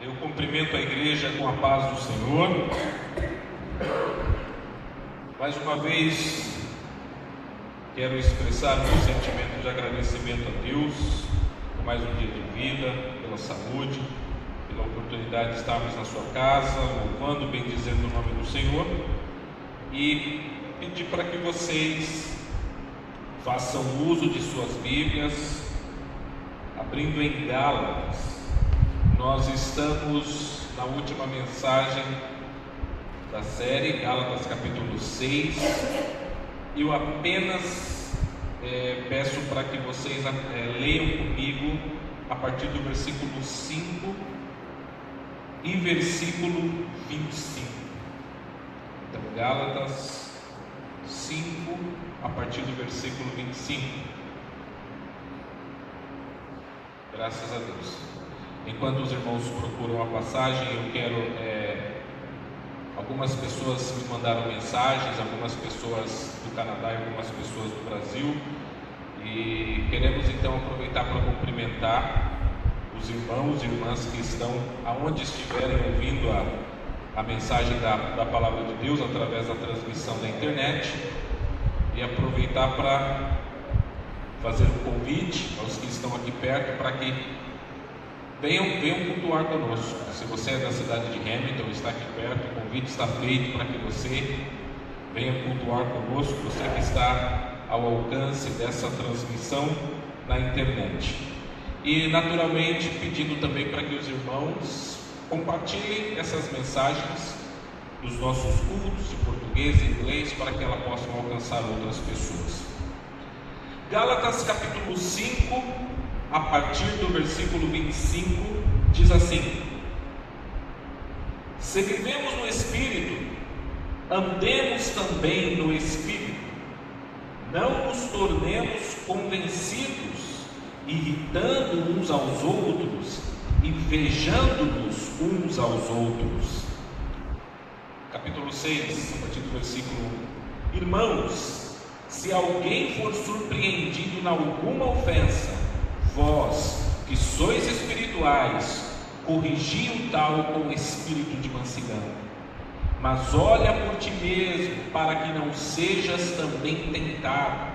Eu cumprimento a igreja com a paz do Senhor. Mais uma vez, quero expressar meu sentimento de agradecimento a Deus por mais um dia de vida, pela saúde, pela oportunidade de estarmos na sua casa, louvando, bendizendo o nome do Senhor, e pedir para que vocês façam uso de suas Bíblias, abrindo em Gálatas. Nós estamos na última mensagem da série, Gálatas capítulo 6, e eu apenas peço para que vocês leiam comigo a partir do versículo 5 e versículo 25. Então, Gálatas 5, a partir do versículo 25. Graças a Deus. Enquanto os irmãos procuram a passagem, eu quero... algumas pessoas me mandaram mensagens, algumas pessoas do Canadá e algumas pessoas do Brasil, e queremos então aproveitar para cumprimentar os irmãos e irmãs que estão aonde estiverem ouvindo a mensagem da Palavra de Deus através da transmissão da internet, e aproveitar para fazer um convite aos que estão aqui perto para que venham cultuar conosco. Se você é da cidade de Hamilton, está aqui perto, o convite está feito para que você venha cultuar conosco, você que está ao alcance dessa transmissão na internet. E naturalmente pedindo também para que os irmãos compartilhem essas mensagens dos nossos cultos de português e inglês, para que elas possam alcançar outras pessoas. Gálatas capítulo 5, a partir do versículo 25, diz assim: se vivemos no Espírito, andemos também no Espírito. Não nos tornemos convencidos, irritando uns aos outros, invejando-nos uns aos outros. Capítulo 6, a partir do versículo 1. Irmãos, se alguém for surpreendido em alguma ofensa, vós, que sois espirituais, corrigi o tal com espírito de mansidão. Mas olha por ti mesmo, para que não sejas também tentado.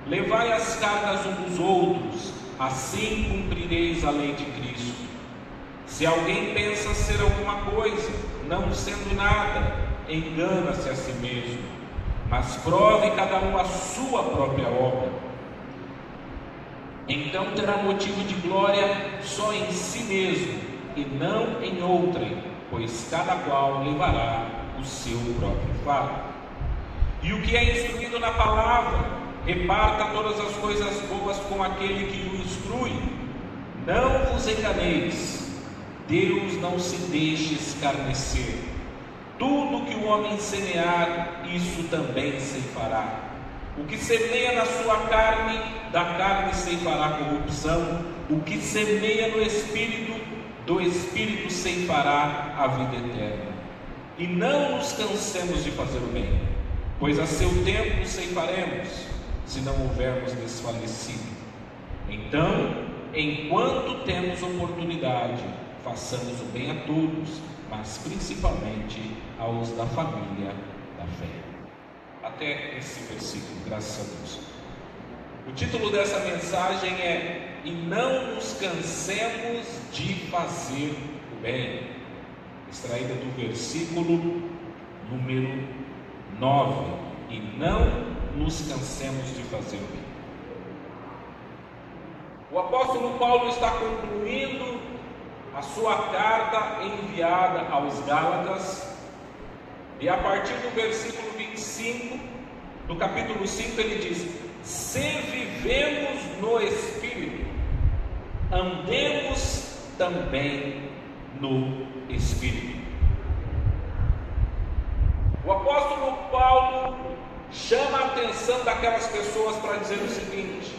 Levai as cargas uns dos outros, assim cumprireis a lei de Cristo. Se alguém pensa ser alguma coisa, não sendo nada, engana-se a si mesmo. Mas prove cada um a sua própria obra. Então terá motivo de glória só em si mesmo, e não em outrem, pois cada qual levará o seu próprio fardo. E o que é instruído na palavra, reparta todas as coisas boas com aquele que o instrui. Não vos enganeis, Deus não se deixe escarnecer. Tudo que o homem semear, isso também ceifará. O que semeia na sua carne, da carne ceifará corrupção. O que semeia no Espírito, do Espírito ceifará a vida eterna. E não nos cansemos de fazer o bem, pois a seu tempo ceifaremos, se não houvermos desfalecido. Então, enquanto temos oportunidade, façamos o bem a todos, mas principalmente aos da família da fé. Até esse versículo, graças a Deus. O título dessa mensagem é: e não nos cansemos de fazer o bem, extraída do versículo número 9. E não nos cansemos de fazer o bem. O apóstolo Paulo está concluindo a sua carta enviada aos Gálatas, e a partir do versículo 25 do capítulo 5 ele diz: se vivemos no Espírito, andemos também no Espírito. O apóstolo Paulo chama a atenção daquelas pessoas para dizer o seguinte: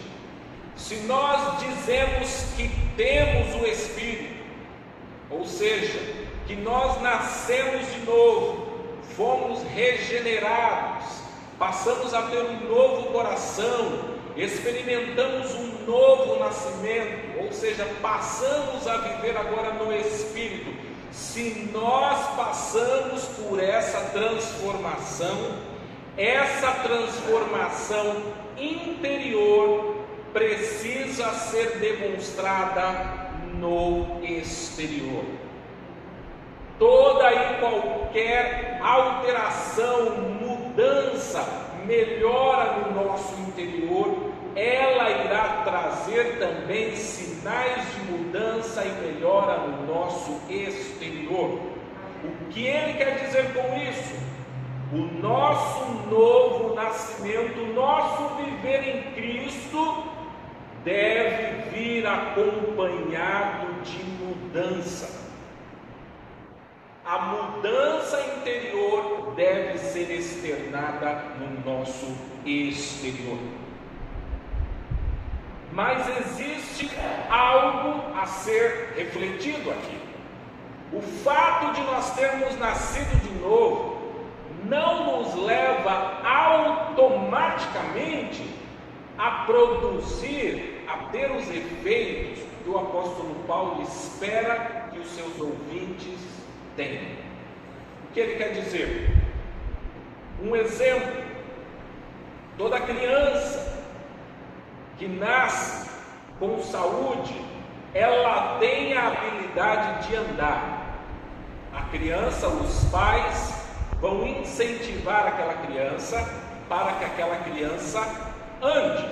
se nós dizemos que temos o Espírito, ou seja, que nós nascemos de novo, fomos regenerados, passamos a ter um novo coração experimentamos um novo nascimento, ou seja, passamos a viver agora no Espírito. Se nós passamos por essa transformação interior precisa ser demonstrada no exterior. Toda e qualquer alteração, mudança, melhora no nosso interior, ela irá trazer também sinais de mudança e melhora no nosso exterior. O que ele quer dizer com isso? O nosso novo nascimento, o nosso viver em Cristo deve vir acompanhado de mudança. A mudança interior deve ser externada no nosso exterior. Mas existe algo a ser refletido aqui. O fato de nós termos nascido de novo não nos leva automaticamente a produzir, a ter os efeitos que o apóstolo Paulo espera que os seus ouvintes tenham. O que ele quer dizer? Um exemplo: toda criança que nasce com saúde, ela tem a habilidade de andar. A criança, os pais vão incentivar aquela criança para que aquela criança ande.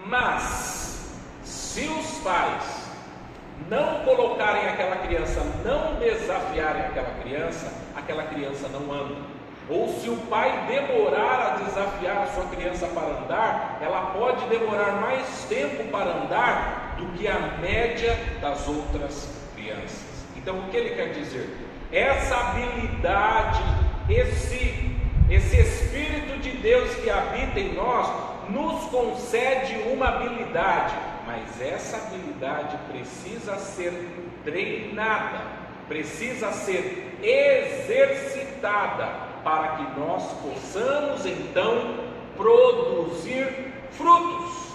Mas se os pais não colocarem aquela criança, não desafiarem aquela criança não anda. Ou se o pai demorar a desafiar a sua criança para andar, ela pode demorar mais tempo para andar do que a média das outras crianças. Então o que ele quer dizer? Essa habilidade, esse Espírito de Deus que habita em nós, nos concede uma habilidade, mas essa habilidade precisa ser treinada, precisa ser exercitada, para que nós possamos então produzir frutos.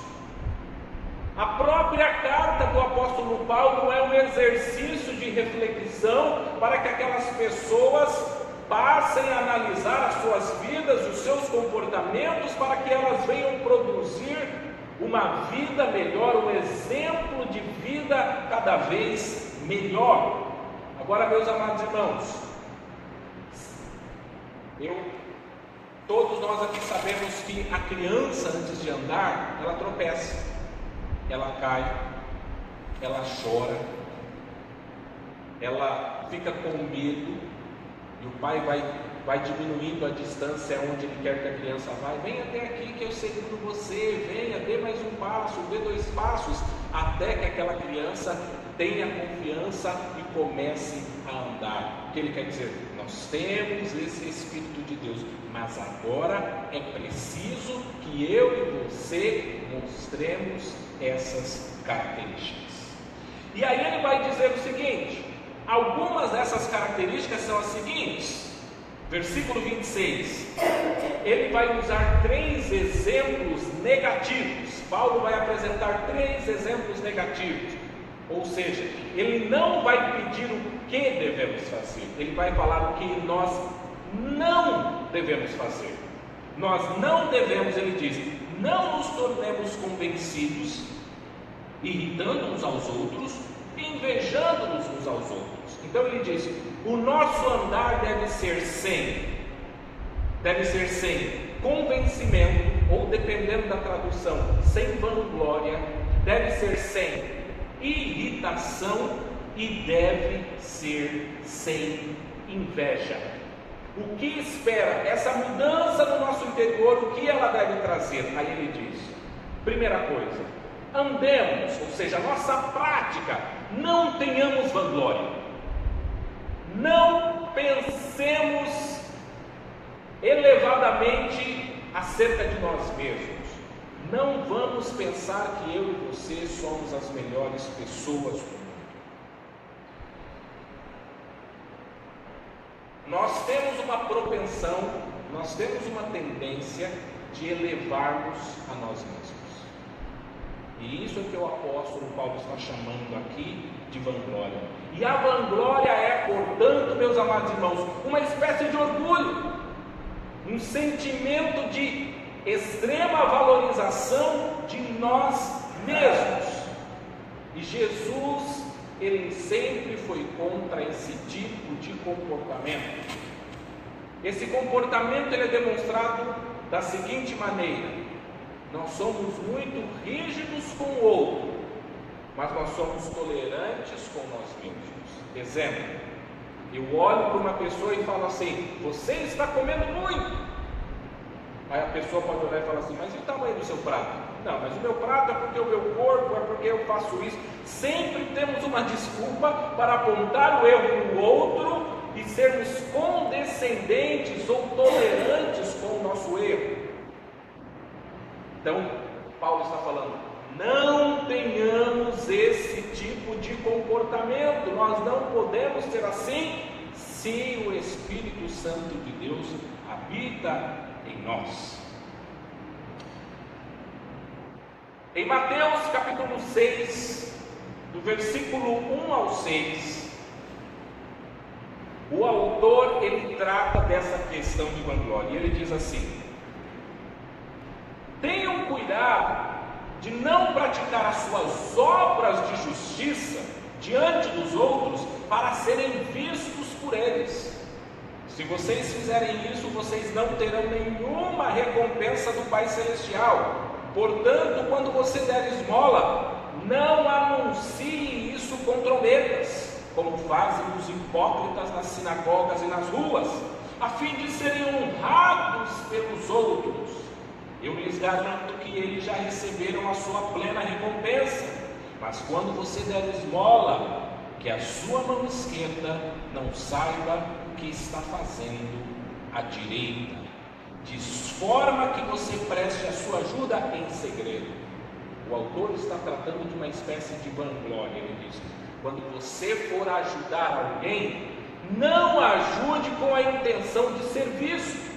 A própria carta do apóstolo Paulo é um exercício de reflexão para que aquelas pessoas passem a analisar as suas vidas, os seus comportamentos, para que elas venham produzir uma vida melhor, um exemplo de vida cada vez melhor. Agora, meus amados irmãos, todos nós aqui sabemos que a criança, antes de andar, ela tropeça, ela cai, ela chora, ela fica com medo, e o pai vai diminuindo a distância onde ele quer que a criança vá. Vem até aqui que eu seguro você, venha, dê mais um passo, dê 2 passos, até que aquela criança tenha confiança e comece a andar. O que ele quer dizer? Nós temos esse Espírito de Deus, mas agora é preciso que eu e você mostremos essas características. E aí ele vai dizer o seguinte: algumas dessas características são as seguintes. Versículo 26, ele vai usar 3 exemplos negativos. Paulo vai apresentar 3 exemplos negativos. Ou seja, ele não vai pedir o que devemos fazer, ele vai falar o que nós não devemos fazer. Nós não devemos, ele diz, não nos tornemos convencidos, irritando uns aos outros, invejando-nos uns aos outros. Então ele diz: o nosso andar deve ser sem convencimento, ou dependendo da tradução, sem vanglória, deve ser sem irritação e deve ser sem inveja. O que espera essa mudança no nosso interior? O que ela deve trazer? Aí ele diz: primeira coisa, andemos, ou seja, a nossa prática, não tenhamos vanglória, não pensemos elevadamente acerca de nós mesmos. Não vamos pensar que eu e você somos as melhores pessoas do mundo. Nós temos uma propensão, nós temos uma tendência de elevarmos a nós mesmos. E isso é que o apóstolo Paulo está chamando aqui de vanglória. E a vanglória é, portanto, meus amados irmãos, uma espécie de orgulho, um sentimento de extrema valorização de nós mesmos. E Jesus, ele sempre foi contra esse tipo de comportamento. Esse comportamento ele é demonstrado da seguinte maneira: nós somos muito rígidos com o outro, mas nós somos tolerantes com nós mesmos. Exemplo, eu olho para uma pessoa e falo assim: você está comendo muito. Aí a pessoa pode olhar e falar assim: mas e o tamanho do seu prato? Não, mas o meu prato é porque o meu corpo, é porque eu faço isso. Sempre temos uma desculpa para apontar o erro no outro e sermos condescendentes ou tolerantes com o nosso erro. Então, Paulo está falando: não tenhamos esse tipo de comportamento. Nós não podemos ser assim se o Espírito Santo de Deus habita em nós. Em Mateus capítulo 6, do versículo 1 ao 6, o autor ele trata dessa questão de vanglória. E ele diz assim: tenham cuidado de não praticar as suas obras de justiça diante dos outros para serem vistos por eles. Se vocês fizerem isso, vocês não terão nenhuma recompensa do Pai Celestial. Portanto, quando você der esmola, não anuncie isso com trombetas, como fazem os hipócritas nas sinagogas e nas ruas, a fim de serem honrados pelos outros. Eu lhes garanto que eles já receberam a sua plena recompensa. Mas quando você der esmola, que a sua mão esquerda não saiba o que está fazendo a direita, de forma que você preste a sua ajuda em segredo. O autor está tratando de uma espécie de vanglória. Ele diz: quando você for ajudar alguém, não ajude com a intenção de ser visto,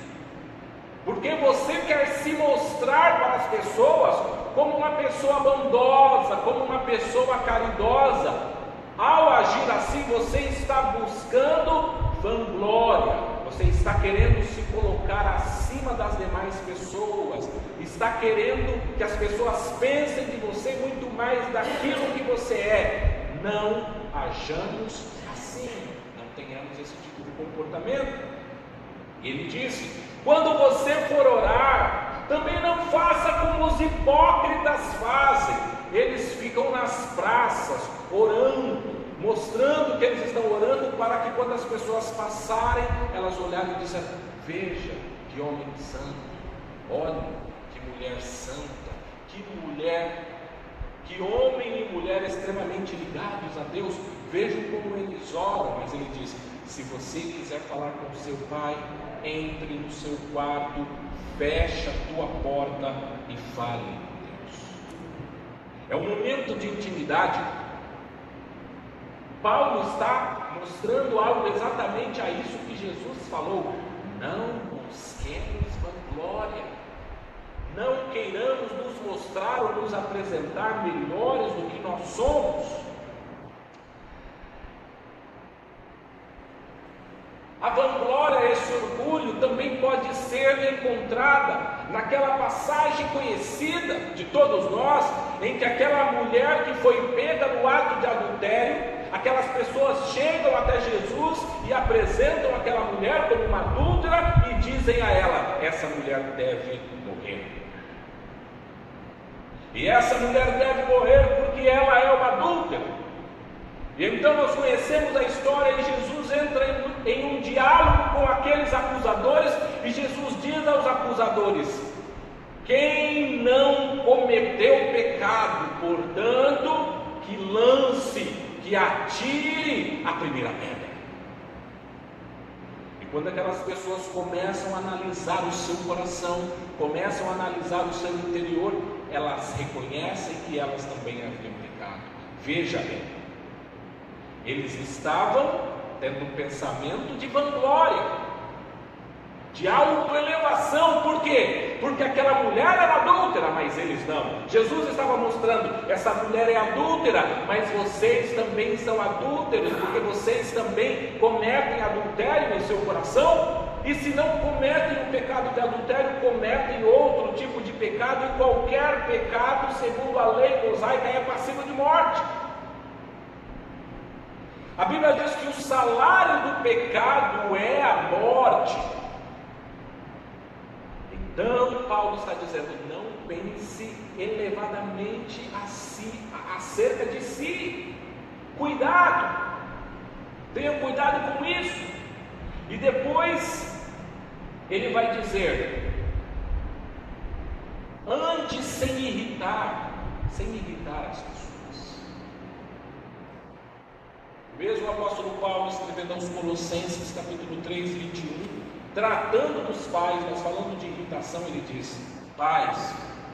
porque você quer se mostrar para as pessoas como uma pessoa bondosa, como uma pessoa caridosa. Ao agir assim, você está buscando vanglória. Você está querendo se colocar acima das demais pessoas, está querendo que as pessoas pensem de você muito mais daquilo que você é. Não hajamos assim, não tenhamos esse tipo de comportamento. Ele disse: quando você for orar, também não faça como os hipócritas fazem. Eles ficam nas praças orando, mostrando que eles estão orando, para que quando as pessoas passarem, elas olharem e dizem: veja que homem santo, olha que mulher santa, que homem e mulher extremamente ligados a Deus. Vejam como eles oram. Mas ele diz: se você quiser falar com seu pai, entre no seu quarto, fecha a tua porta e fale com Deus. É um momento de intimidade. Paulo está mostrando algo exatamente a isso que Jesus falou: não busquemos vanglória, não queiramos nos mostrar ou nos apresentar melhores do que nós somos. A vanglória, esse orgulho, também pode ser encontrada naquela passagem conhecida de todos nós, em que aquela mulher que foi pega no ato de adultério, aquelas pessoas chegam até Jesus e apresentam aquela mulher como uma adúltera e dizem a ela: essa mulher deve morrer. E essa mulher deve morrer porque ela é uma adúltera. E então nós conhecemos a história, e Jesus entra em um diálogo com aqueles acusadores, e Jesus diz aos acusadores: quem não cometeu pecado, portanto, que lance, que atire a primeira pedra. E quando aquelas pessoas começam a analisar o seu coração, começam a analisar o seu interior, elas reconhecem que elas também haviam pecado. Veja bem, eles estavam tendo um pensamento de vanglória. de autoelevação. Por quê? Porque aquela mulher era adúltera, mas eles não. Jesus estava mostrando: essa mulher é adúltera, mas vocês também são adúlteros, porque vocês também cometem adultério em seu coração. E se não cometem o pecado de adultério, cometem outro tipo de pecado, e qualquer pecado, segundo a lei mosaica, é passivo de morte. A Bíblia diz que o salário do pecado é a morte. Então, Paulo está dizendo: não pense elevadamente acerca de si. Cuidado, tenha cuidado com isso. E depois ele vai dizer: ande sem irritar as pessoas. O mesmo apóstolo Paulo, escrevendo aos Colossenses, capítulo 3, 21, tratando dos pais, mas falando de irritação, ele diz: pais,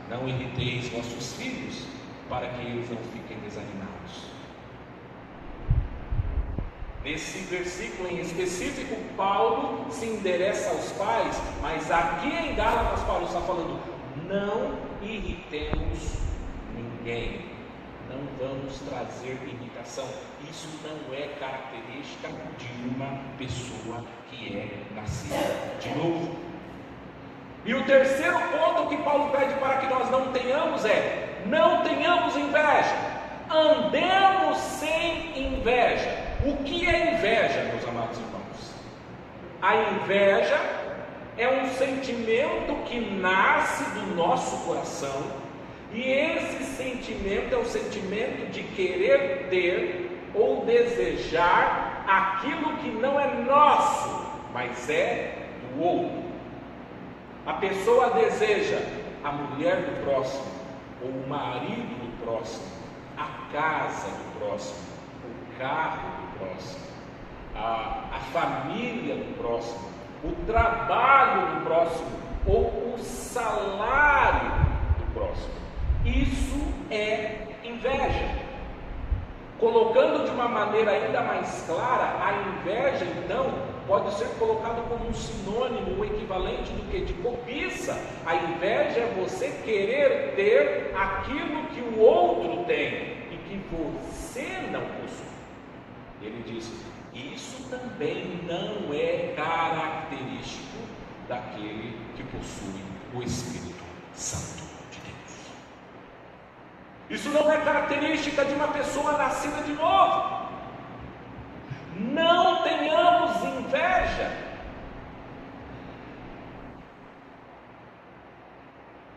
não irriteis vossos filhos, para que eles não fiquem desanimados. Nesse versículo em específico, Paulo se endereça aos pais, mas aqui em Gálatas, Paulo está falando: não irritemos ninguém, não vamos trazer irritação. Isso não é característica de uma pessoa que é nascida de novo. E o terceiro ponto que Paulo pede para que nós não tenhamos é: não tenhamos inveja, andemos sem inveja. O que é inveja, meus amados irmãos? A inveja é um sentimento que nasce do nosso coração, e esse sentimento é o sentimento de querer ter ou desejar aquilo que não é nosso, mas é do outro. A pessoa deseja a mulher do próximo, ou o marido do próximo, a casa do próximo, o carro do próximo, a família do próximo, o trabalho do próximo, ou o salário do próximo. Isso é inveja. Colocando de uma maneira ainda mais clara, a inveja então pode ser colocado como um sinônimo, um equivalente do que? De cobiça. A inveja é você querer ter aquilo que o outro tem e que você não possui. Ele diz: isso também não é característico daquele que possui o Espírito Santo de Deus. Isso não é característica de uma pessoa nascida de novo. Não tenhamos inveja.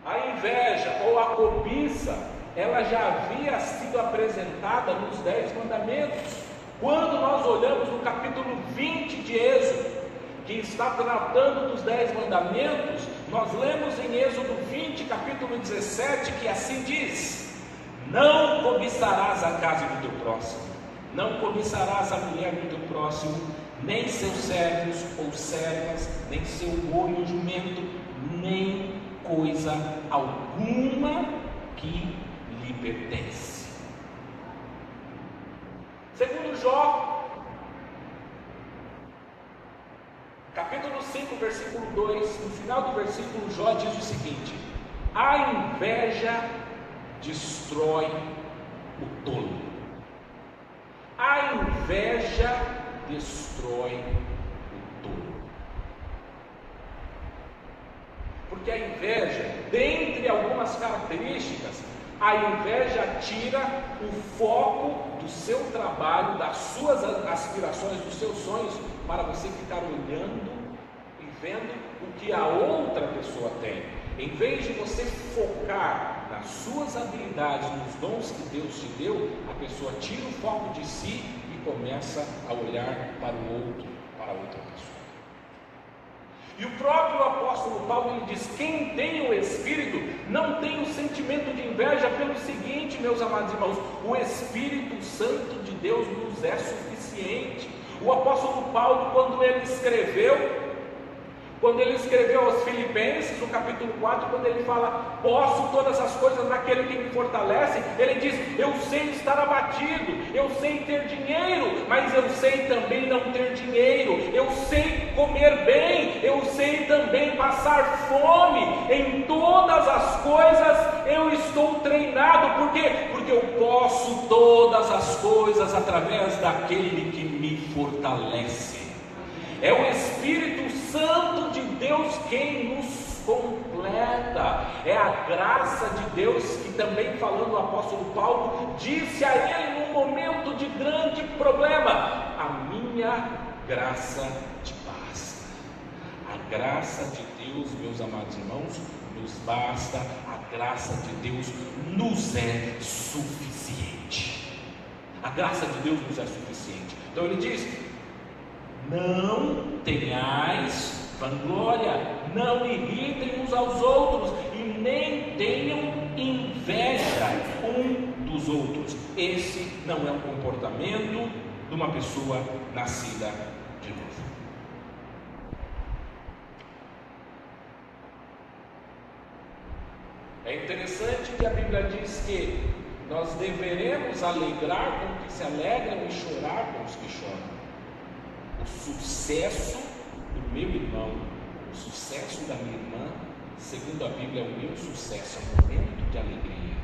A inveja ou a cobiça, ela já havia sido apresentada nos 10 mandamentos. Quando nós olhamos no capítulo 20 de Êxodo, que está tratando dos 10 mandamentos, nós lemos em Êxodo 20, capítulo 17, que assim diz: não cobiçarás a casa do teu próximo, não cobiçarás a mulher do teu próximo, nem seus servos ou servas, nem seu boi ou jumento, nem coisa alguma que lhe pertence. Segundo Jó, capítulo 5, versículo 2, no final do versículo, Jó diz o seguinte: a inveja destrói o tolo. A inveja destrói o tolo. Porque a inveja, dentre algumas características, a inveja tira o foco do seu trabalho, das suas aspirações, dos seus sonhos, para você ficar olhando e vendo o que a outra pessoa tem. Em vez de você focar nas suas habilidades, nos dons que Deus te deu, a pessoa tira o foco de si e começa a olhar para o outro, para outra pessoa. E o próprio apóstolo Paulo, ele diz: quem tem o Espírito não tem o sentimento de inveja, pelo seguinte, meus amados irmãos: o Espírito Santo de Deus nos é suficiente. O apóstolo Paulo, quando ele escreveu Quando ele escreveu aos Filipenses, no capítulo 4, quando ele fala, posso todas as coisas naquele que me fortalece, ele diz, eu sei estar abatido, eu sei ter dinheiro, mas eu sei também não ter dinheiro, eu sei comer bem, eu sei também passar fome, em todas as coisas eu estou treinado. Por quê? Porque eu posso todas as coisas através daquele que me fortalece. É o Espírito Santo de Deus quem nos completa. É a graça de Deus que também, falando o apóstolo Paulo, disse a ele num momento de grande problema, a minha graça te basta. A graça de Deus, meus amados irmãos, nos basta. A graça de Deus nos é suficiente. A graça de Deus nos é suficiente. Então ele diz, não tenhais vanglória, não irritem uns aos outros e nem tenham inveja um dos outros. Esse não é um comportamento de uma pessoa nascida de novo. É interessante que a Bíblia diz que nós deveremos alegrar com os que se alegram e chorar com os que choram. O sucesso do meu irmão, o sucesso da minha irmã, segundo a Bíblia, é o meu sucesso, é um momento de alegria.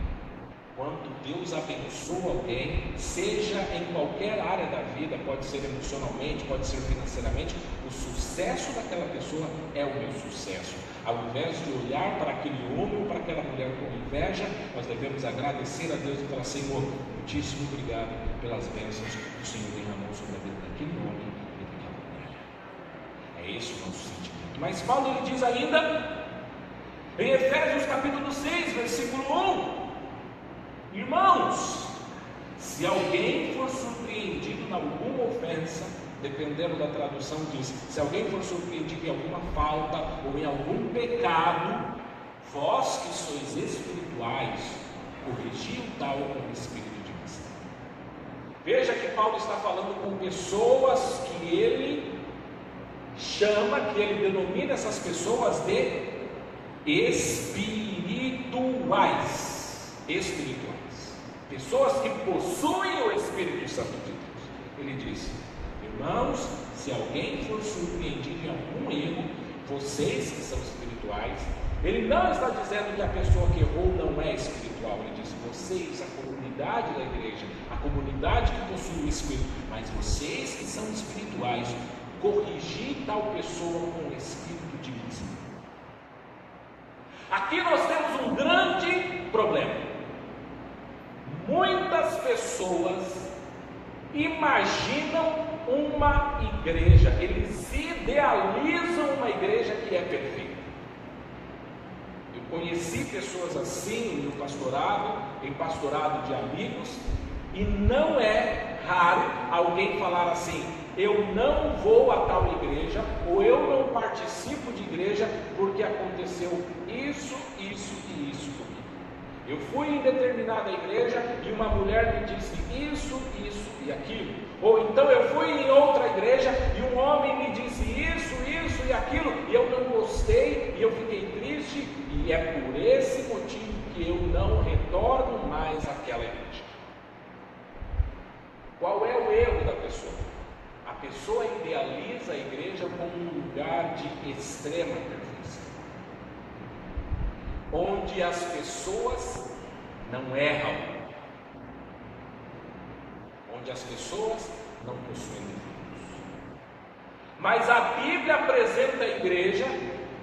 Quando Deus abençoa alguém, seja em qualquer área da vida, pode ser emocionalmente, pode ser financeiramente, o sucesso daquela pessoa é o meu sucesso. Ao invés de olhar para aquele homem ou para aquela mulher com inveja, nós devemos agradecer a Deus e falar, Senhor, muitíssimo obrigado pelas bênçãos que o Senhor derramou sobre a vida daquele homem. É esse o nosso sentimento. Mas Paulo ele diz ainda, em Efésios capítulo 6, versículo 1, irmãos, se alguém for surpreendido em alguma ofensa, dependendo da tradução diz, se alguém for surpreendido em alguma falta ou em algum pecado, vós que sois espirituais, corrigi o tal com o espírito de mistério. Veja que Paulo está falando com pessoas que ele chama, que ele denomina essas pessoas de espirituais, pessoas que possuem o Espírito Santo de Deus. Ele diz, irmãos, se alguém for surpreendido em algum erro, vocês que são espirituais, ele não está dizendo que a pessoa que errou não é espiritual, ele diz, vocês, a comunidade da igreja, a comunidade que possui o Espírito, mas vocês que são espirituais, corrigir tal pessoa com o espírito de misericórdia. Aqui nós temos um grande problema. Muitas pessoas imaginam uma igreja, eles idealizam uma igreja que é perfeita. Eu conheci pessoas assim no pastorado, em pastorado de amigos, e não é raro alguém falar assim, eu não vou a tal igreja, ou eu não participo de igreja, porque aconteceu isso e isso comigo. Eu fui em determinada igreja e uma mulher me disse isso e aquilo. Ou então eu fui em outra igreja e um homem me disse isso e aquilo, e eu não gostei, e eu fiquei triste, e é por esse motivo que eu não retorno mais àquela igreja. Qual é o erro da pessoa? A pessoa idealiza a igreja como um lugar de extrema perfeição, onde as pessoas não erram, onde as pessoas não possuem defeitos. Mas a Bíblia apresenta a igreja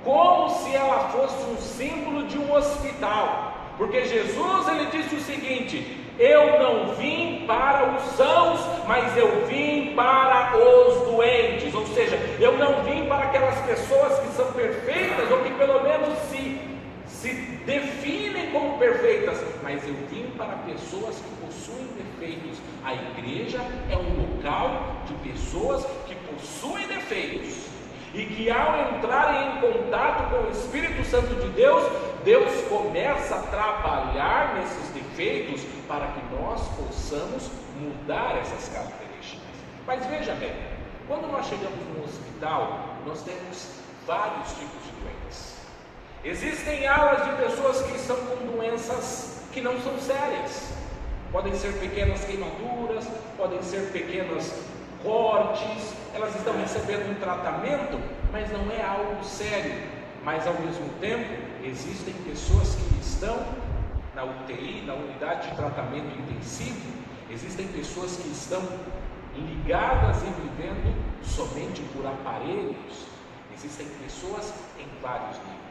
como se ela fosse um símbolo de um hospital, porque Jesus ele disse o seguinte: eu não vim para os sãos, mas eu vim para os doentes. Ou seja, eu não vim para aquelas pessoas que são perfeitas, ou que pelo menos se definem como perfeitas, mas eu vim para pessoas que possuem defeitos. A igreja é um local de pessoas que possuem defeitos, e que ao entrarem em contato com o Espírito Santo de Deus, Deus começa a trabalhar nesses defeitos para que nós possamos mudar essas características. Mas veja bem, quando nós chegamos no hospital, nós temos vários tipos de doenças. Existem alas de pessoas que estão com doenças que não são sérias. Podem ser pequenas queimaduras, podem ser pequenos cortes, elas estão recebendo um tratamento, mas não é algo sério. Mas ao mesmo tempo, existem pessoas que estão na UTI, na unidade de tratamento intensivo, existem pessoas que estão ligadas e vivendo somente por aparelhos, existem pessoas em vários níveis.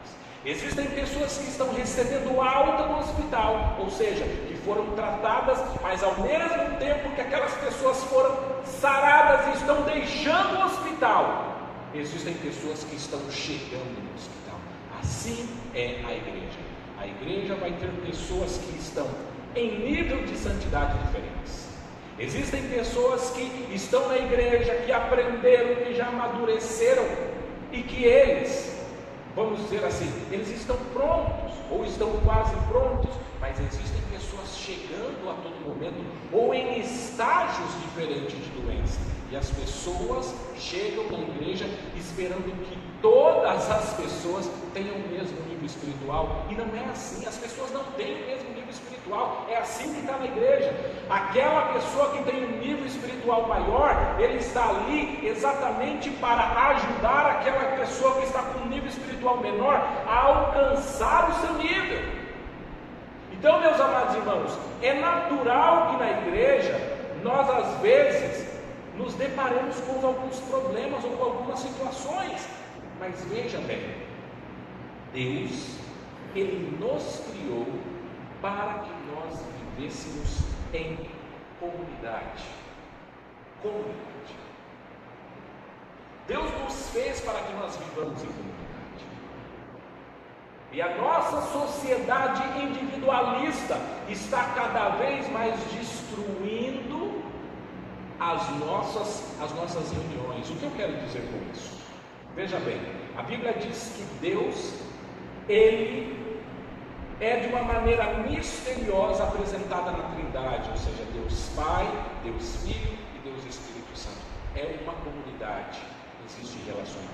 Existem pessoas que estão recebendo alta no hospital, ou seja, que foram tratadas, mas ao mesmo tempo que aquelas pessoas foram saradas e estão deixando o hospital, existem pessoas que estão chegando no hospital. Assim é a igreja. A igreja vai ter pessoas que estão em nível de santidade diferentes. Existem pessoas que estão na igreja, que aprenderam, que já amadureceram e que eles, vamos dizer assim, eles estão prontos ou estão quase prontos, mas existem pessoas chegando a todo momento ou em estágios diferentes de doença. E as pessoas chegam na igreja esperando que todas as pessoas tenham o mesmo nível espiritual. E não é assim, as pessoas não têm o mesmo nível espiritual. É assim que está na igreja. Aquela pessoa que tem um nível espiritual maior, ele está ali exatamente para ajudar aquela pessoa que está com um nível espiritual menor a alcançar o seu nível. Então, meus amados irmãos, é natural que na igreja nós às vezes nos deparemos com alguns problemas ou com algumas situações, mas veja bem, Deus, Ele nos criou para que nós vivêssemos em comunidade. Deus nos fez para que nós vivamos em comunidade. E a nossa sociedade individualista está cada vez mais destruindo as nossas reuniões. O que eu quero dizer com isso? Veja bem, a Bíblia diz que Deus, Ele é de uma maneira misteriosa apresentada na Trindade, ou seja, Deus Pai, Deus Filho e Deus Espírito Santo. É uma comunidade, existe relacionamento.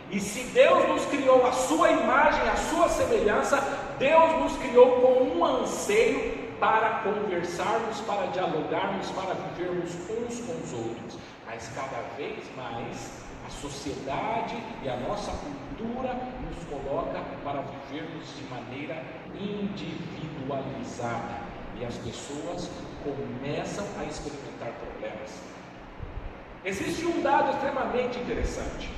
E se Deus nos criou a sua imagem, a sua semelhança, Deus nos criou com um anseio para conversarmos, para dialogarmos, para vivermos uns com os outros. Mas cada vez mais a sociedade e a nossa cultura nos coloca para vivermos de maneira individualizada. E as pessoas começam a experimentar problemas. Existe um dado extremamente interessante.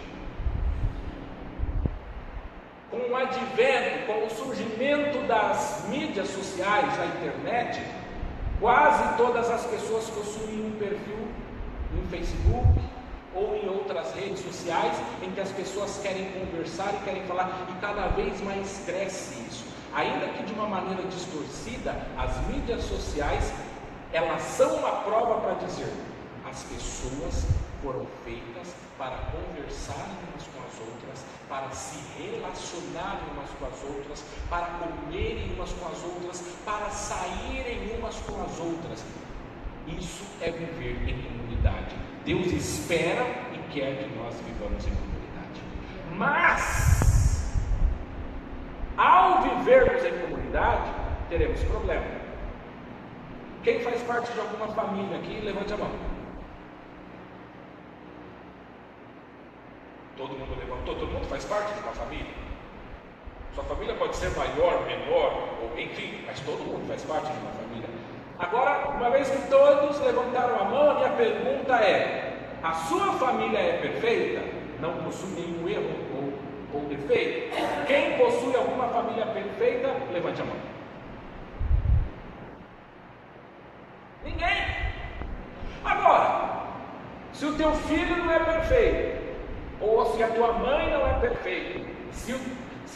Com o advento, com o surgimento das mídias sociais, da internet, quase todas as pessoas possuem um perfil no Facebook ou em outras redes sociais em que as pessoas querem conversar e querem falar, e cada vez mais cresce isso. Ainda que de uma maneira distorcida, as mídias sociais, elas são uma prova para dizer, as pessoas foram feitas para conversarem umas com as outras, para se relacionarem umas com as outras, para comerem umas com as outras, para saírem umas com as outras. Isso é viver em comunidade. Deus espera e quer que nós vivamos em comunidade. Mas, ao vivermos em comunidade, teremos problema. Quem faz parte de alguma família aqui, levante a mão. Todo mundo levantou, todo mundo faz parte de uma família. Sua família pode ser maior, menor, ou enfim, mas todo mundo faz parte de uma família. Agora, uma vez que todos levantaram a mão, a minha pergunta é: a sua família é perfeita? Não possui nenhum erro ou defeito? Quem possui alguma família perfeita, levante a mão. Ninguém. Agora, se o teu filho não é perfeito, ou se a tua mãe não é perfeita, se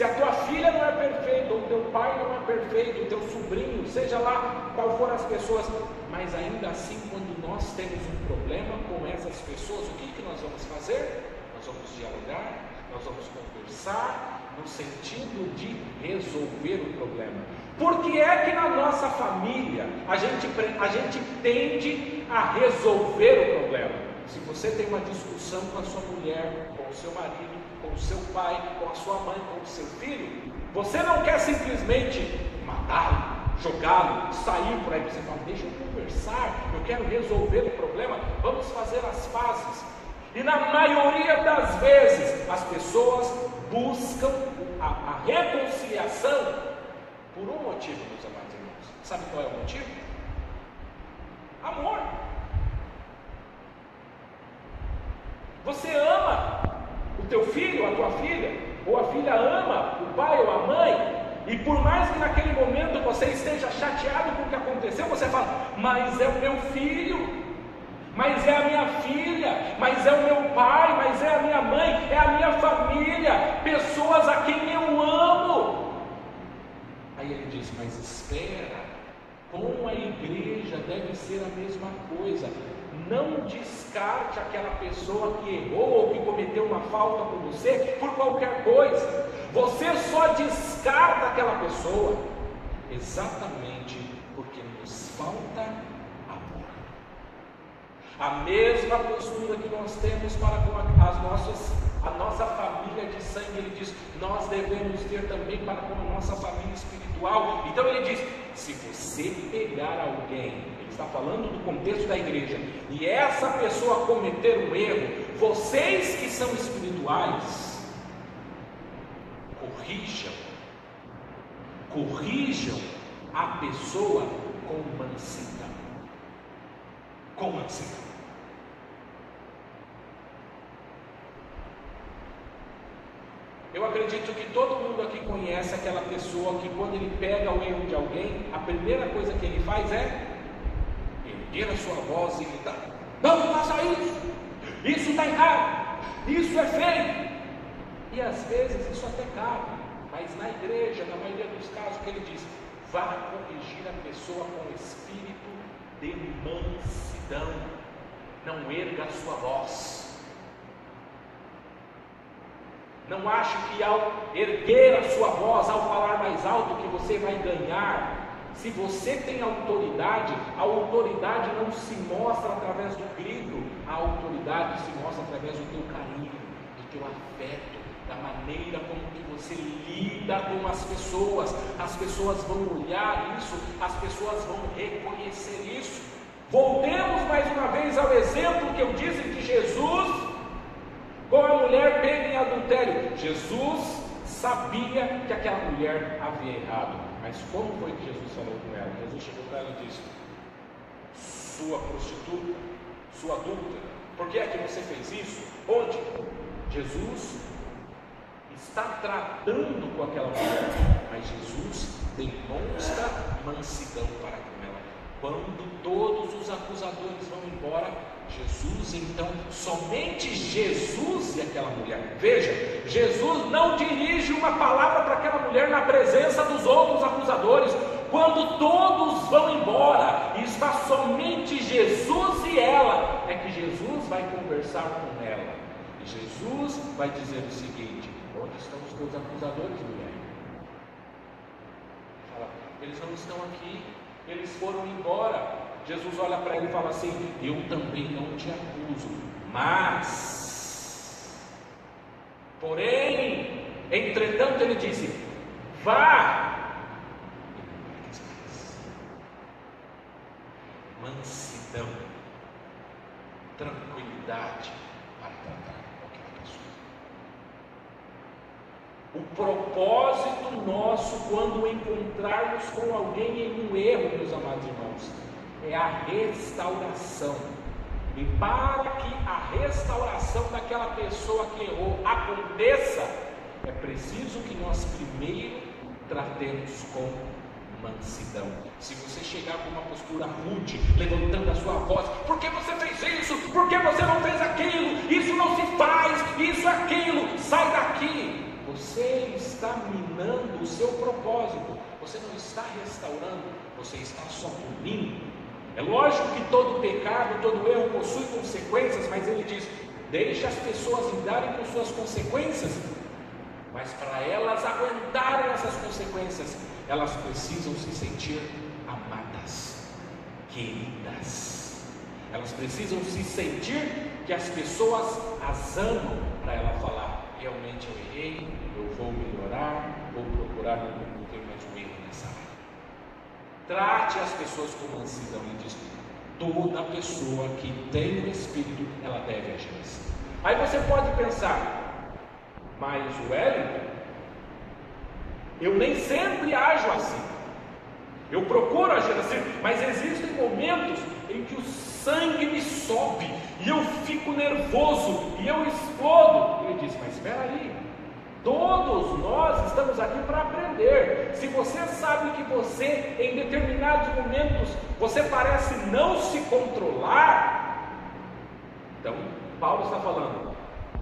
a tua filha não é perfeita, ou o teu pai não é perfeito, o teu sobrinho, seja lá qual for as pessoas, mas ainda assim, quando nós temos um problema com essas pessoas, o que nós vamos fazer? Nós vamos dialogar, nós vamos conversar, no sentido de resolver o problema. Por que é que na nossa família a gente tende a resolver o problema? Se você tem uma discussão com a sua mulher, com com o seu marido, com o seu pai, com a sua mãe, com o seu filho, você não quer simplesmente matá-lo, jogá-lo, sair por aí. Você fala, deixa eu conversar, eu quero resolver o problema, vamos fazer as pazes. E na maioria das vezes, as pessoas buscam a reconciliação por um motivo, meus amados irmãos. Sabe qual é o motivo? Amor. Você ama o teu filho, a tua filha, ou a filha ama o pai ou a mãe, e por mais que naquele momento você esteja chateado com o que aconteceu, você fala, mas é o meu filho, mas é a minha filha, mas é o meu pai, mas é a minha mãe, é a minha família, pessoas a quem eu amo. Aí ele diz, mas espera, com a igreja deve ser a mesma coisa. Não descarte aquela pessoa que errou ou que cometeu uma falta com você por qualquer coisa. Você só descarta aquela pessoa exatamente porque nos falta amor. A mesma postura que nós temos para com a nossa família de sangue, ele diz, nós devemos ter também para com a nossa família espiritual. Então ele diz, se você pegar alguém, ele está falando do contexto da igreja, e essa pessoa cometer um erro, vocês que são espirituais, corrijam a pessoa com mansidão. Com mansidão. Eu acredito que todo mundo aqui conhece aquela pessoa que quando ele pega o erro de alguém, a primeira coisa que ele faz é erguer a sua voz e gritar, não faça isso está errado, isso é feio. E às vezes isso até cabe, mas na igreja, na maioria dos casos, que ele diz, vá corrigir a pessoa com espírito de mansidão, não erga a sua voz. Não ache que ao erguer a sua voz, ao falar mais alto, que você vai ganhar. Se você tem autoridade, a autoridade não se mostra através do grito, a autoridade se mostra através do teu carinho, do teu afeto, da maneira como que você lida com as pessoas. As pessoas vão olhar isso, as pessoas vão reconhecer isso. Voltemos mais uma vez ao exemplo que eu disse de Jesus com a mulher pega em adultério. Jesus sabia que aquela mulher havia errado, mas como foi que Jesus falou com ela? Jesus chegou para ela e disse, sua prostituta, sua adúltera, por que é que você fez isso? Onde? Jesus está tratando com aquela mulher, mas Jesus demonstra mansidão para com ela. Quando todos os acusadores vão embora, Jesus então, somente Jesus e aquela mulher. Veja, Jesus não dirige uma palavra para aquela mulher na presença dos outros acusadores. Quando todos vão embora e está somente Jesus e ela, é que Jesus vai conversar com ela. E Jesus vai dizer o seguinte, onde estão os teus acusadores, mulher? Fala, eles não estão aqui, eles foram embora. Jesus olha para ele e fala assim, eu também não te acuso, mas, porém, entretanto ele disse, vá, mansidão, tranquilidade para tratar com aquela pessoa. O propósito nosso quando encontrarmos com alguém em um erro, meus amados irmãos, é a restauração. E para que a restauração daquela pessoa que errou aconteça, é preciso que nós primeiro tratemos com mansidão. Se você chegar com uma postura rude, levantando a sua voz, por que você fez isso? Por que você não fez aquilo? Isso não se faz, isso, aquilo, sai daqui. Você está minando o seu propósito, você não está restaurando, você está só punindo. É lógico que todo pecado, todo erro possui consequências, mas ele diz, deixe as pessoas lidarem com suas consequências, mas para elas aguentarem essas consequências, elas precisam se sentir amadas, queridas. Elas precisam se sentir que as pessoas as amam para ela falar: realmente eu errei, eu vou melhorar, vou procurar não cometer mais um erro nessa área. Trate as pessoas com mansidão e diz: toda pessoa que tem o Espírito, ela deve agir assim. Aí você pode pensar: mas Wellington, eu nem sempre ajo assim, eu procuro agir assim, mas existem momentos em que o sangue me sobe, e eu fico nervoso, e eu explodo. Ele diz: mas espera aí, todos nós estamos aqui para aprender. Se você sabe que você, em determinados momentos, você parece não se controlar, então Paulo está falando: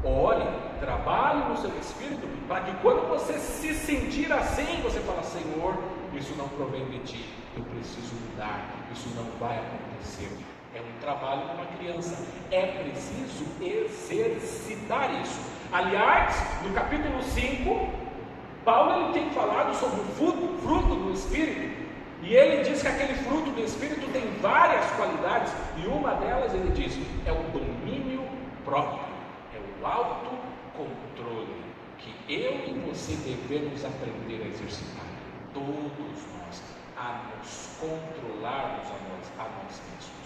ore, trabalhe no seu espírito, para que quando você se sentir assim, você fala: Senhor, isso não provém de ti, eu preciso mudar, isso não vai acontecer. É um trabalho de uma criança, é preciso exercitar isso. Aliás, no capítulo 5, Paulo ele tem falado sobre o fruto do Espírito, e ele diz que aquele fruto do Espírito tem várias qualidades, e uma delas ele diz: é o domínio próprio, é o autocontrole, que eu e você devemos aprender a exercitar, todos nós, a nos controlarmos a nós mesmos.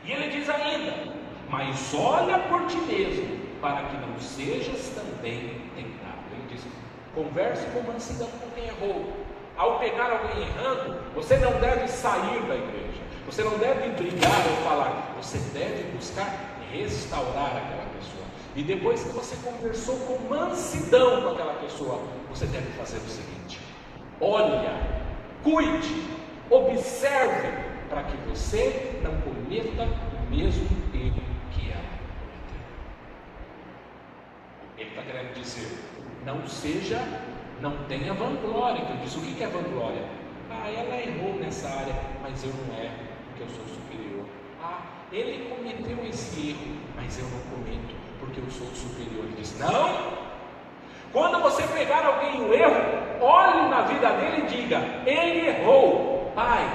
E ele diz ainda: mas olha por ti mesmo, para que não sejas também tentado. Ele diz: converse com mansidão com quem errou. Ao pegar alguém errando, você não deve sair da igreja, você não deve brigar ou falar, você deve buscar restaurar aquela pessoa. E depois que você conversou com mansidão com aquela pessoa, você deve fazer o seguinte: olha, cuide, observe, para que você não cometa o mesmo erro que ela cometeu. Ele está querendo dizer: não tenha vanglória. Então, diz: o que é vanglória? Ela errou nessa área, mas eu não erro, porque eu sou superior. Ele cometeu esse erro, mas eu não cometo, porque eu sou superior. Ele diz: não! Quando você pegar alguém no erro, olhe na vida dele e diga: ele errou, Pai,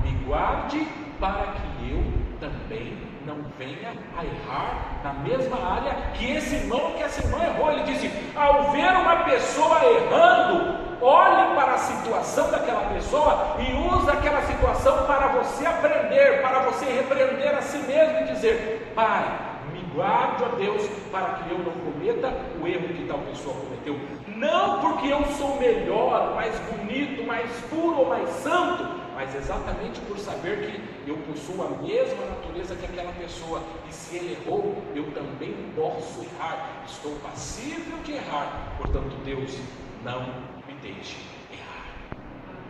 me guarde para que eu também não venha a errar na mesma área que esse irmão, que essa irmã errou. Ele disse: ao ver uma pessoa errando, olhe para a situação daquela pessoa e use aquela situação para você aprender, para você repreender a si mesmo e dizer: Pai, me guarde, ó Deus, para que eu não cometa o erro que tal pessoa cometeu. Não porque eu sou melhor, mais bonito, mais puro ou mais santo, mas exatamente por saber que eu possuo a mesma natureza que aquela pessoa, e se ele errou, eu também posso errar, estou passível de errar. Portanto, Deus, não me deixe errar.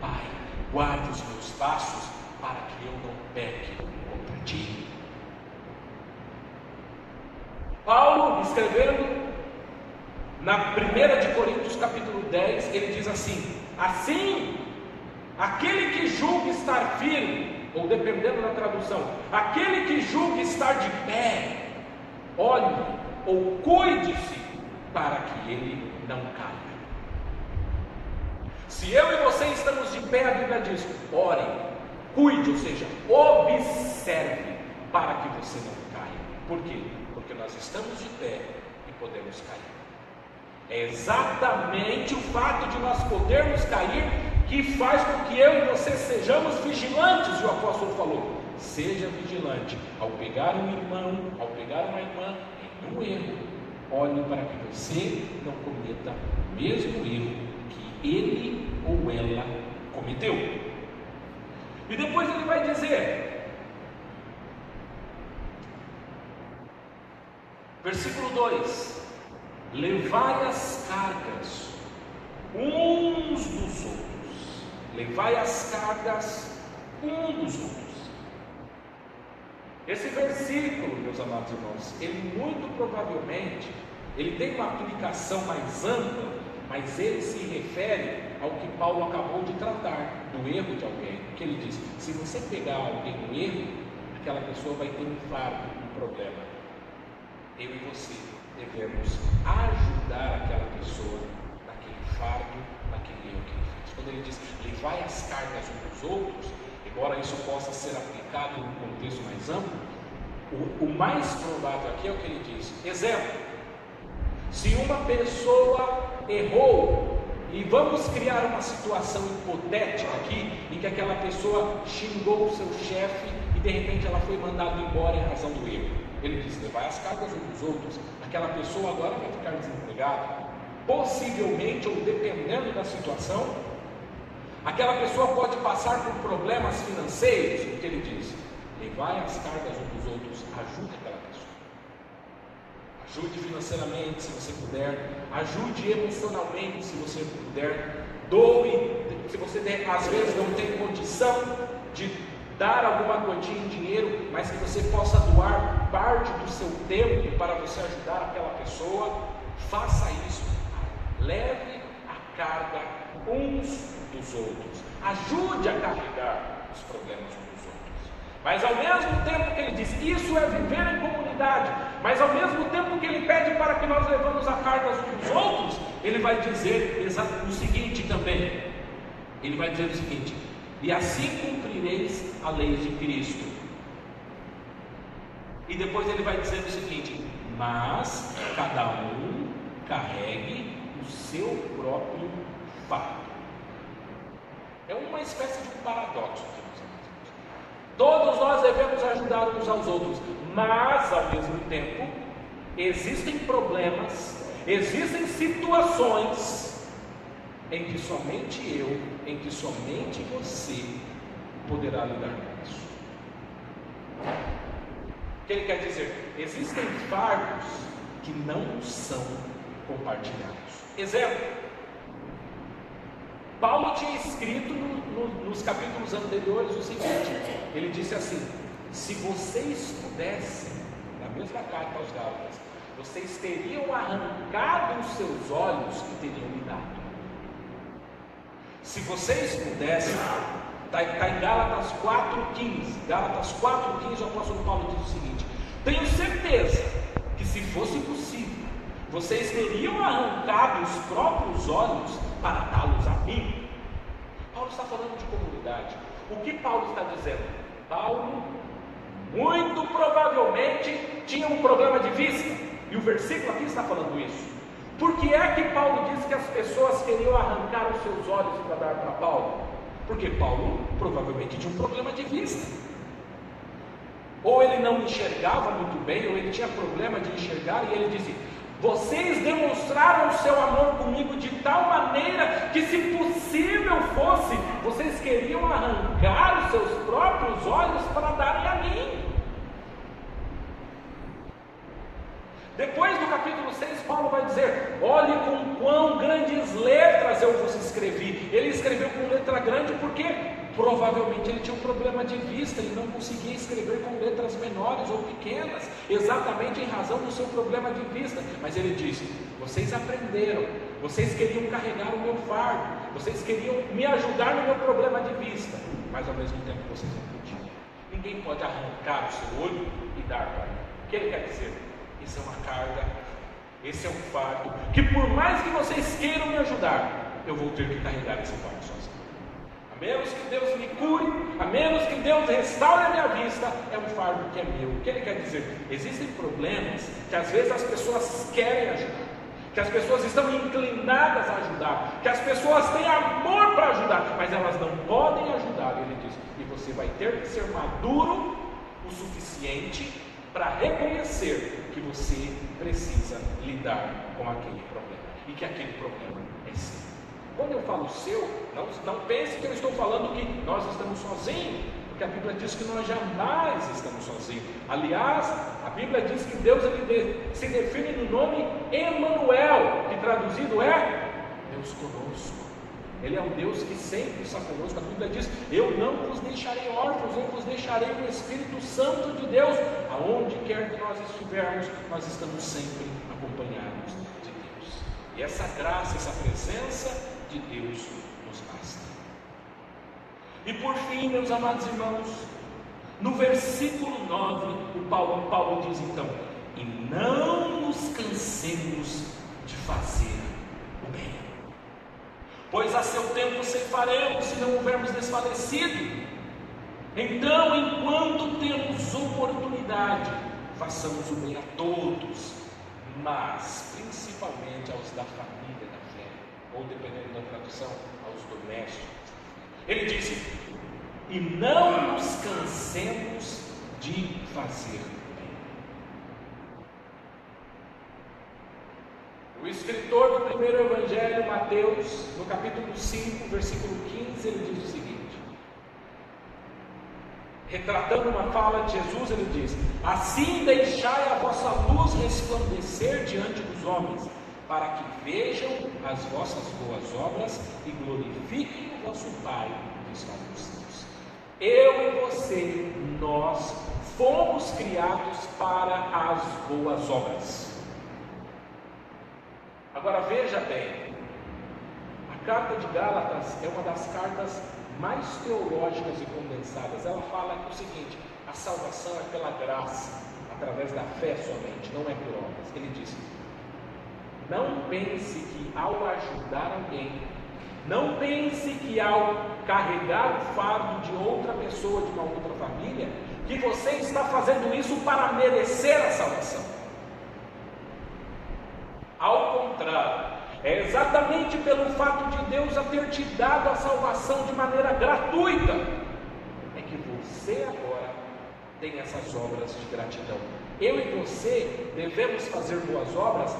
Pai, guarde os meus passos para que eu não peque contra ti. Paulo, escrevendo na 1 de Coríntios capítulo 10, ele diz assim: assim, aquele que julga estar firme, ou dependendo da tradução, aquele que julga estar de pé, olhe ou cuide-se para que ele não caia. Se eu e você estamos de pé, a Bíblia diz: ore, cuide, ou seja, observe para que você não caia. Por quê? Porque nós estamos de pé e podemos cair. É exatamente o fato de nós podermos cair que faz com que eu e você sejamos vigilantes. E o apóstolo falou: seja vigilante ao pegar um irmão, ao pegar uma irmã em um erro, olhe para que você não cometa o mesmo erro que ele ou ela cometeu. E depois ele vai dizer, versículo 2: levai as cargas uns dos outros. Levai as cargas uns dos outros. Esse versículo, meus amados irmãos, ele muito provavelmente, ele tem uma aplicação mais ampla, mas ele se refere ao que Paulo acabou de tratar, do erro de alguém. Que ele diz: se você pegar alguém no erro, aquela pessoa vai ter um fardo, um problema. Eu e você devemos ajudar aquela pessoa naquele fardo, naquele erro que ele fez. Quando ele diz: levai as cargas uns dos outros, embora isso possa ser aplicado num contexto mais amplo, O mais provável aqui é o que ele diz. Exemplo: se uma pessoa errou, e vamos criar uma situação hipotética aqui, em que aquela pessoa xingou o seu chefe e de repente ela foi mandada embora em razão do erro. Ele diz: levar as cargas uns dos outros. Aquela pessoa agora vai ficar desempregada. Possivelmente, ou dependendo da situação, aquela pessoa pode passar por problemas financeiros. O que ele diz? Levai as cargas uns dos outros. Ajude aquela pessoa. Ajude financeiramente, se você puder. Ajude emocionalmente, se você puder. Doe, se você às vezes não tem condição de dar alguma quantia em dinheiro, mas que você possa doar parte do seu tempo para você ajudar aquela pessoa. Faça isso. Leve a carga uns dos outros. Ajude a carregar os problemas uns dos outros. Mas ao mesmo tempo que ele diz, isso é viver em comunidade, mas ao mesmo tempo que ele pede para que nós levamos a carga uns dos outros, ele vai dizer o seguinte também. Ele vai dizer o seguinte: e assim cumprireis a lei de Cristo. E depois ele vai dizer o seguinte: mas cada um carregue o seu próprio fardo. É uma espécie de paradoxo. Todos nós devemos ajudar uns aos outros, mas ao mesmo tempo existem problemas, existem situações em que somente eu, em que somente você poderá lidar com isso. O que ele quer dizer? Existem fardos que não são compartilhados. Exemplo: Paulo tinha escrito nos capítulos anteriores o seguinte: ele disse assim: se vocês pudessem, na mesma carta aos Gálatas, vocês teriam arrancado os seus olhos e teriam me dado. Se vocês pudessem, está em Gálatas 4,15. Gálatas 4,15, o apóstolo Paulo diz o seguinte: tenho certeza que se fosse possível, vocês teriam arrancado os próprios olhos para dá-los a mim. Paulo está falando de comunidade. O que Paulo está dizendo? Paulo, muito provavelmente, tinha um problema de vista. E o versículo aqui está falando isso. Por que é que Paulo diz que as pessoas queriam arrancar os seus olhos para dar para Paulo? Porque Paulo provavelmente tinha um problema de vista. Ou ele não enxergava muito bem, ou ele tinha problema de enxergar, e ele dizia: vocês demonstraram o seu amor comigo de tal maneira que, se possível fosse, vocês queriam arrancar os seus próprios olhos para darem a mim. Depois do capítulo 6, Paulo vai dizer: olhe com quão grandes letras eu vos escrevi. Ele escreveu com letra grande porque provavelmente ele tinha um problema de vista, ele não conseguia escrever com letras menores ou pequenas, exatamente em razão do seu problema de vista. Mas ele diz: vocês aprenderam, vocês queriam carregar o meu fardo, vocês queriam me ajudar no meu problema de vista, mas ao mesmo tempo vocês não podiam. Ninguém pode arrancar o seu olho e dar para ele. O que ele quer dizer? Isso é uma carga, esse é um fardo, que por mais que vocês queiram me ajudar, eu vou ter que carregar esse fardo sozinho. A menos que Deus me cure, a menos que Deus restaure a minha vista, é um fardo que é meu. O que ele quer dizer? Existem problemas que às vezes as pessoas querem ajudar, que as pessoas estão inclinadas a ajudar, que as pessoas têm amor para ajudar, mas elas não podem ajudar. Ele diz: e você vai ter que ser maduro o suficiente para reconhecer que você precisa lidar com aquele problema, e que aquele problema é seu. Quando eu falo seu, não pense que eu estou falando que nós estamos sozinhos, porque a Bíblia diz que nós jamais estamos sozinhos. Aliás, a Bíblia diz que Deus se define no nome Emanuel, que traduzido é Deus conosco. Ele é um Deus que sempre está conosco. A Bíblia diz: eu não vos deixarei órfãos, eu vos deixarei o Espírito Santo de Deus. Aonde quer que nós estivermos, nós estamos sempre acompanhados de Deus. E essa graça, essa presença de Deus nos basta. E por fim, meus amados irmãos, no versículo 9, Paulo diz então: e não nos cansemos de fazer o bem, pois a seu tempo ceifaremos, se não houvermos desfalecido. Então, enquanto temos oportunidade, unidade, façamos o bem a todos, mas principalmente aos da família da fé, ou dependendo da tradução, aos domésticos. Ele disse: e não nos cansemos de fazer o bem. O escritor do primeiro evangelho, Mateus, no capítulo 5, versículo 15, ele diz o seguinte, retratando uma fala de Jesus, ele diz: assim deixai a vossa luz resplandecer diante dos homens, para que vejam as vossas boas obras e glorifiquem o vosso Pai que está nos céus. Eu e você, nós fomos criados para as boas obras. Agora veja bem, a carta de Gálatas é uma das cartas mais teológicas e condensadas. Ela fala que o seguinte: a salvação é pela graça, através da fé somente, não é por obras. Ele diz: não pense que ao ajudar alguém, não pense que ao carregar o fardo de outra pessoa, de uma outra família, que você está fazendo isso para merecer a salvação. Ao contrário, é exatamente pelo fato de Deus ter te dado a salvação de maneira gratuita, é que você agora tem essas obras de gratidão. Eu e você devemos fazer boas obras,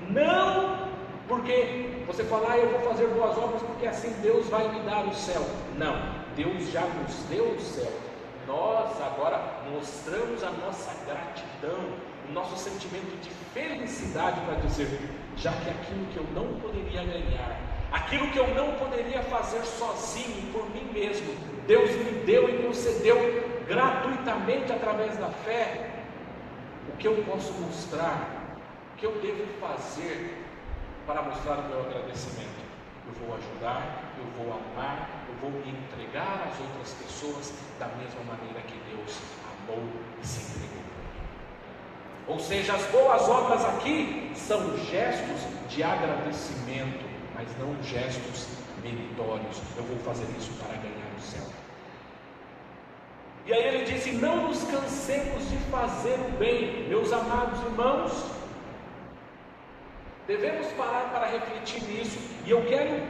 não porque você fala: eu vou fazer boas obras porque assim Deus vai me dar o céu. Não, Deus já nos deu o céu. Nós agora mostramos a nossa gratidão, o nosso sentimento de felicidade para dizer: já que aquilo que eu não poderia ganhar, aquilo que eu não poderia fazer sozinho, por mim mesmo, Deus me deu e concedeu gratuitamente através da fé. O que eu posso mostrar, o que eu devo fazer para mostrar o meu agradecimento? Eu vou ajudar, eu vou amar, eu vou me entregar às outras pessoas da mesma maneira que Deus amou e se entregou. Ou seja, as boas obras aqui são gestos de agradecimento, mas não gestos meritórios. Eu vou fazer isso para ganhar o céu. E aí ele disse: não nos cansemos de fazer o bem. Meus amados irmãos, devemos parar para refletir nisso. E eu quero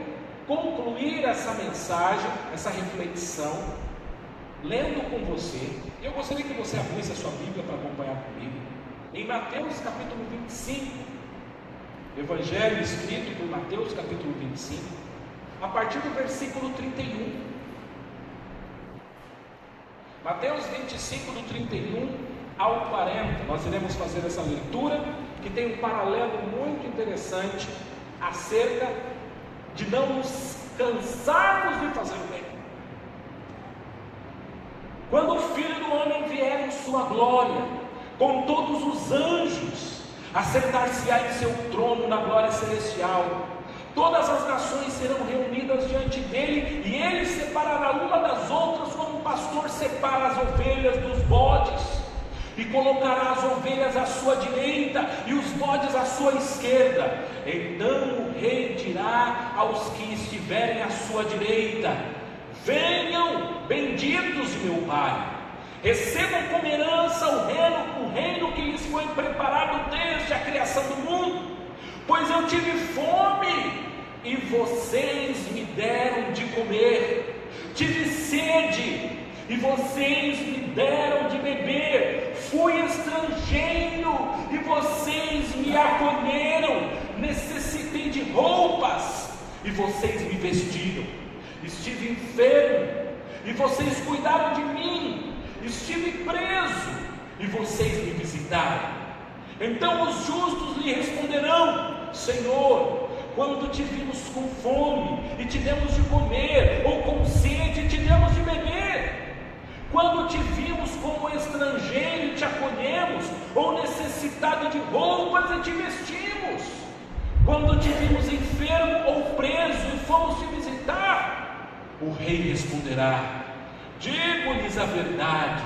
concluir essa mensagem, essa reflexão, lendo com você. Eu gostaria que você abrisse a sua Bíblia para acompanhar comigo. Em Mateus capítulo 25, Evangelho escrito por Mateus capítulo 25, a partir do versículo 31. Mateus 25, do 31 ao 40, nós iremos fazer essa leitura, que tem um paralelo muito interessante, acerca de não nos cansarmos de fazer o bem. Quando o Filho do Homem vier em sua glória, com todos os anjos, assentar-se-á em seu trono na glória celestial. Todas as nações serão reunidas diante dele, e ele separará uma das outras, como o pastor separa as ovelhas dos bodes, e colocará as ovelhas à sua direita e os bodes à sua esquerda. Então o rei dirá aos que estiverem à sua direita: venham, benditos de meu Pai, recebam como herança o reino que lhes foi preparado desde a criação do mundo. Pois eu tive fome e vocês me deram de comer, tive sede e vocês me deram de beber, fui estrangeiro e vocês me acolheram, necessitei de roupas e vocês me vestiram, estive enfermo e vocês cuidaram de mim, estive preso e vocês me visitaram. Então os justos lhe responderão: Senhor, quando te vimos com fome e te demos de comer, ou com sede e te demos de beber? Quando te vimos como estrangeiro e te acolhemos, ou necessitado de roupas e te vestimos? Quando te vimos enfermo ou preso e fomos te visitar? O rei responderá: digo-lhes a verdade,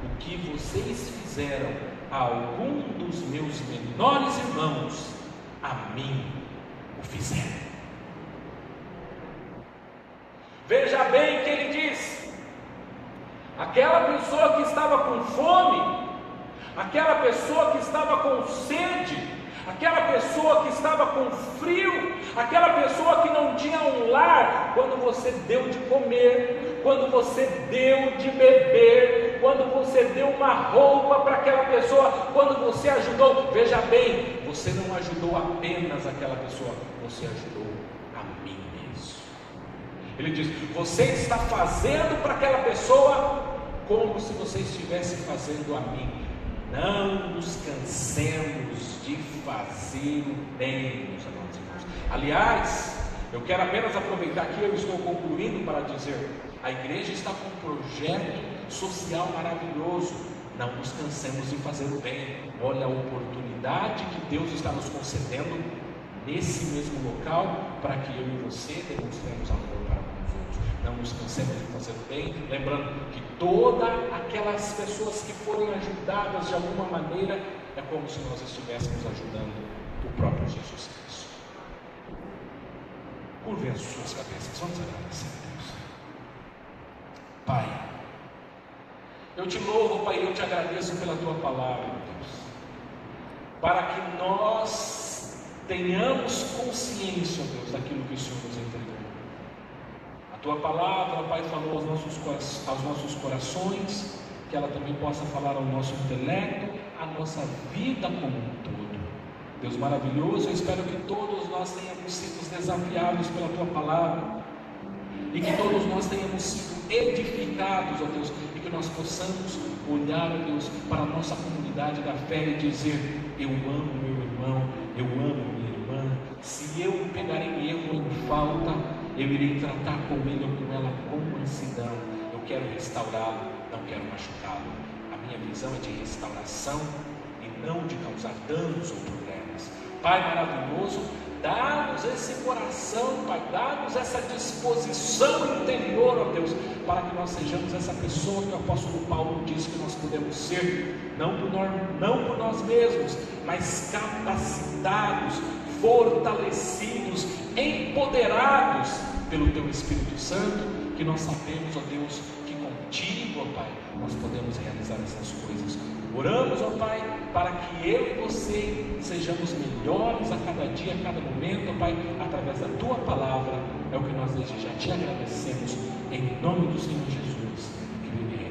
o que vocês fizeram a algum dos meus menores irmãos, a mim o fizeram. Veja bem o que ele diz: aquela pessoa que estava com fome, aquela pessoa que estava com sede, aquela pessoa que estava com frio, aquela pessoa que não tinha um lar, quando você deu de comer, quando você deu de beber, quando você deu uma roupa para aquela pessoa, quando você ajudou, veja bem, você não ajudou apenas aquela pessoa, você ajudou a mim mesmo. Ele diz: você está fazendo para aquela pessoa como se você estivesse fazendo a mim. Não nos cansemos de fazer o bem, meus amados irmãos. Aliás, eu quero apenas aproveitar aqui, eu estou concluindo para dizer, a igreja está com um projeto social maravilhoso. Não nos cansemos de fazer o bem. Olha a oportunidade que Deus está nos concedendo nesse mesmo local, para que eu e você demonstremos amor para com os outros. Não nos cansemos de fazer o bem, lembrando que todas aquelas pessoas que forem ajudadas de alguma maneira, é como se nós estivéssemos ajudando o próprio Jesus Cristo. Curvem as suas cabeças, vamos agradecer a Deus. Pai, eu te louvo, Pai, eu te agradeço pela tua palavra, Deus, para que nós tenhamos consciência, Deus, daquilo que o Senhor nos entregou. A tua palavra, Pai, falou aos nossos corações, que ela também possa falar ao nosso intelecto, à nossa vida como um todo. Deus maravilhoso, eu espero que todos nós tenhamos sido desafiados pela tua palavra, e que todos nós tenhamos sido edificados, ó Deus, e que nós possamos olhar, ó Deus, para a nossa comunidade da fé e dizer: eu amo meu irmão, eu amo minha irmã. Se eu pegar em erro, em falta, eu irei tratar com ele ou com ela com mansidão. Eu quero restaurá-lo, não quero machucá-lo. A minha visão é de restauração e não de causar danos ou problemas. Pai maravilhoso, dá-nos esse coração, Pai, dá-nos essa disposição interior, ó Deus, para que nós sejamos essa pessoa que o apóstolo Paulo diz que nós podemos ser, não por nós mesmos, mas capacitados, fortalecidos, empoderados pelo Teu Espírito Santo, que nós sabemos, ó Deus, que contigo, ó Pai, nós podemos realizar essas coisas. Oramos, ó Pai, para que eu e você sejamos melhores a cada dia, a cada momento, ó Pai, através da Tua palavra. É o que nós desde já te agradecemos, em nome do Senhor Jesus, que vive.